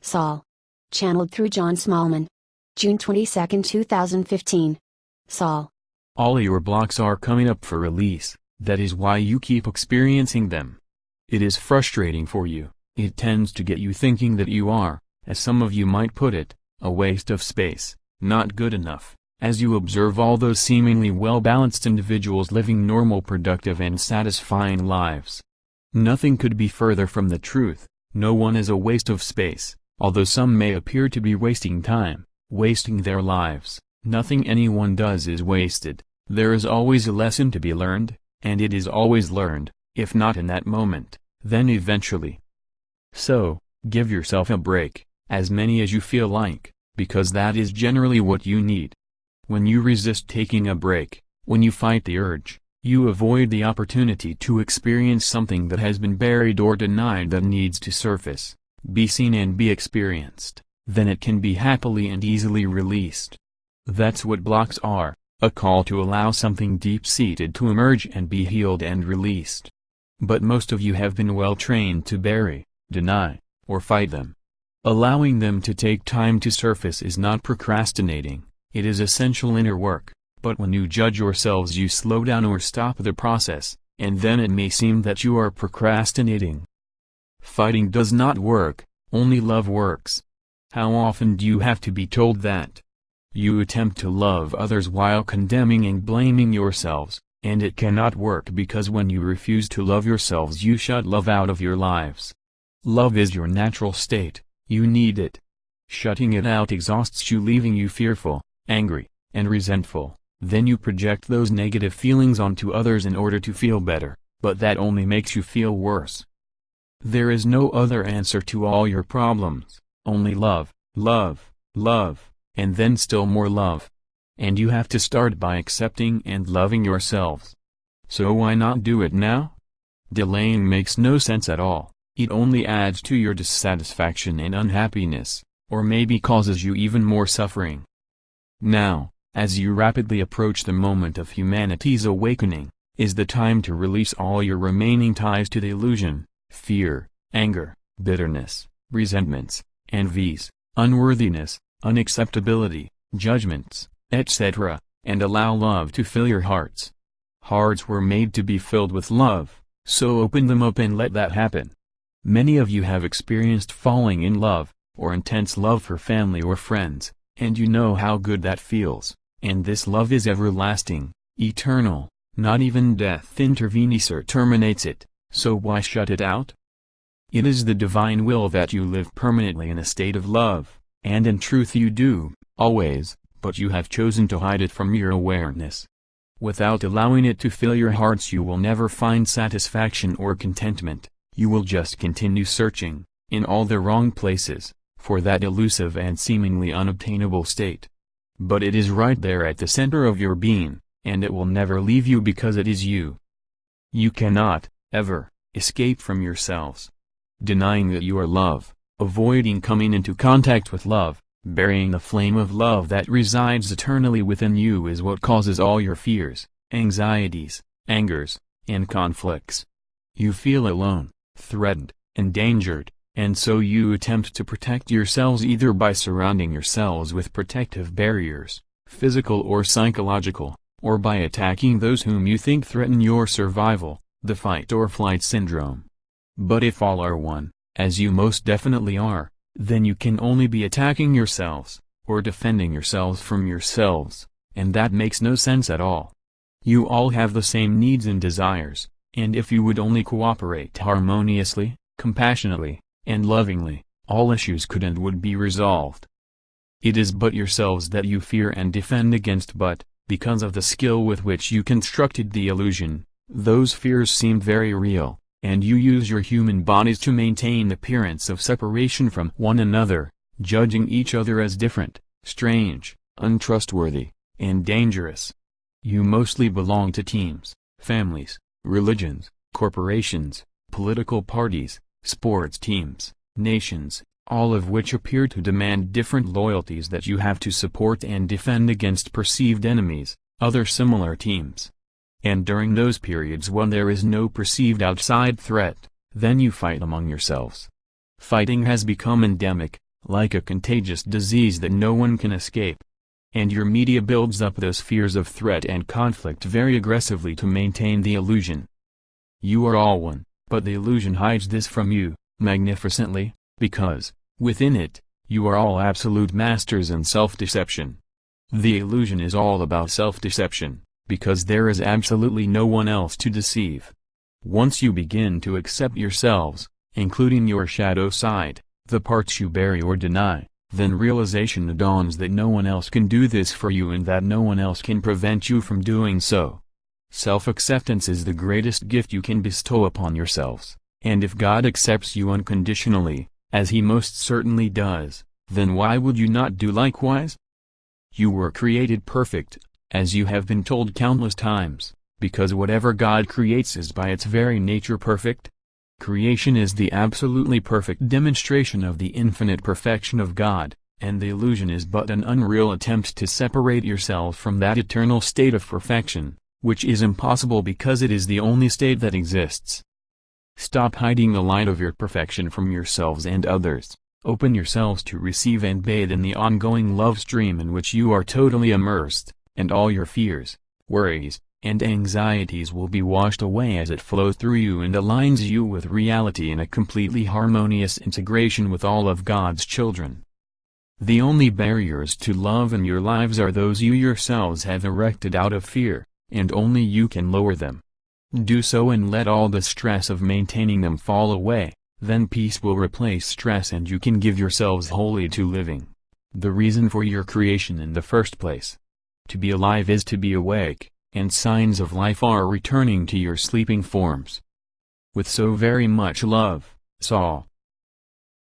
Saul. Channeled through John Smallman. June 22, 2015. Saul. All your blocks are coming up for release, that is why you keep experiencing them. It is frustrating for you, it tends to get you thinking that you are, as some of you might put it, a waste of space, not good enough, as you observe all those seemingly well-balanced individuals living normal, productive and satisfying lives. Nothing could be further from the truth. No one is a waste of space, although some may appear to be wasting time, wasting their lives. Nothing anyone does is wasted. There is always a lesson to be learned, and it is always learned, if not in that moment, then eventually. So, give yourself a break, as many as you feel like, because that is generally what you need. When you resist taking a break, when you fight the urge, you avoid the opportunity to experience something that has been buried or denied that needs to surface, be seen and be experienced, then it can be happily and easily released. That's what blocks are, a call to allow something deep-seated to emerge and be healed and released. But most of you have been well trained to bury, deny, or fight them. Allowing them to take time to surface is not procrastinating, it is essential inner work. But when you judge yourselves you slow down or stop the process, and then it may seem that you are procrastinating. Fighting does not work, only love works. How often do you have to be told that? You attempt to love others while condemning and blaming yourselves, and it cannot work because when you refuse to love yourselves you shut love out of your lives. Love is your natural state, you need it. Shutting it out exhausts you, leaving you fearful, angry, and resentful. Then you project those negative feelings onto others in order to feel better, but that only makes you feel worse. There is no other answer to all your problems, only love, love, love, and then still more love. And you have to start by accepting and loving yourselves. So why not do it now? Delaying makes no sense at all, it only adds to your dissatisfaction and unhappiness, or maybe causes you even more suffering. Now, as you rapidly approach the moment of humanity's awakening, is the time to release all your remaining ties to the illusion, fear, anger, bitterness, resentments, envies, unworthiness, unacceptability, judgments, etc., and allow love to fill your hearts. Hearts were made to be filled with love, so open them up and let that happen. Many of you have experienced falling in love, or intense love for family or friends, and you know how good that feels. And this love is everlasting, eternal, not even death intervenes or terminates it, so why shut it out? It is the divine will that you live permanently in a state of love, and in truth you do, always, but you have chosen to hide it from your awareness. Without allowing it to fill your hearts you will never find satisfaction or contentment, you will just continue searching, in all the wrong places, for that elusive and seemingly unobtainable state. But it is right there at the center of your being, and it will never leave you because it is you. You cannot, ever, escape from yourselves. Denying that you are love, avoiding coming into contact with love, burying the flame of love that resides eternally within you is what causes all your fears, anxieties, angers, and conflicts. You feel alone, threatened, endangered, and so you attempt to protect yourselves either by surrounding yourselves with protective barriers, physical or psychological, or by attacking those whom you think threaten your survival, the fight or flight syndrome. But if all are one, as you most definitely are, then you can only be attacking yourselves, or defending yourselves from yourselves, and that makes no sense at all. You all have the same needs and desires, and if you would only cooperate harmoniously, compassionately, and lovingly, all issues could and would be resolved. It is but yourselves that you fear and defend against, but, because of the skill with which you constructed the illusion, those fears seem very real, and you use your human bodies to maintain the appearance of separation from one another, judging each other as different, strange, untrustworthy, and dangerous. You mostly belong to teams, families, religions, corporations, political parties, sports teams, nations, all of which appear to demand different loyalties that you have to support and defend against perceived enemies, other similar teams. And during those periods when there is no perceived outside threat, then you fight among yourselves. Fighting has become endemic, like a contagious disease that no one can escape. And your media builds up those fears of threat and conflict very aggressively to maintain the illusion. You are all one, but the illusion hides this from you, magnificently, because, within it, you are all absolute masters in self-deception. The illusion is all about self-deception, because there is absolutely no one else to deceive. Once you begin to accept yourselves, including your shadow side, the parts you bury or deny, then realization dawns that no one else can do this for you and that no one else can prevent you from doing so. Self-acceptance is the greatest gift you can bestow upon yourselves, and if God accepts you unconditionally, as He most certainly does, then why would you not do likewise? You were created perfect, as you have been told countless times, because whatever God creates is by its very nature perfect. Creation is the absolutely perfect demonstration of the infinite perfection of God, and the illusion is but an unreal attempt to separate yourself from that eternal state of perfection, which is impossible because it is the only state that exists. Stop hiding the light of your perfection from yourselves and others. Open yourselves to receive and bathe in the ongoing love stream in which you are totally immersed, and all your fears, worries, and anxieties will be washed away as it flows through you and aligns you with reality in a completely harmonious integration with all of God's children. The only barriers to love in your lives are those you yourselves have erected out of fear, and only you can lower them. Do so and let all the stress of maintaining them fall away, then peace will replace stress and you can give yourselves wholly to living. The reason for your creation in the first place. To be alive is to be awake, and signs of life are returning to your sleeping forms. With so very much love, Saul.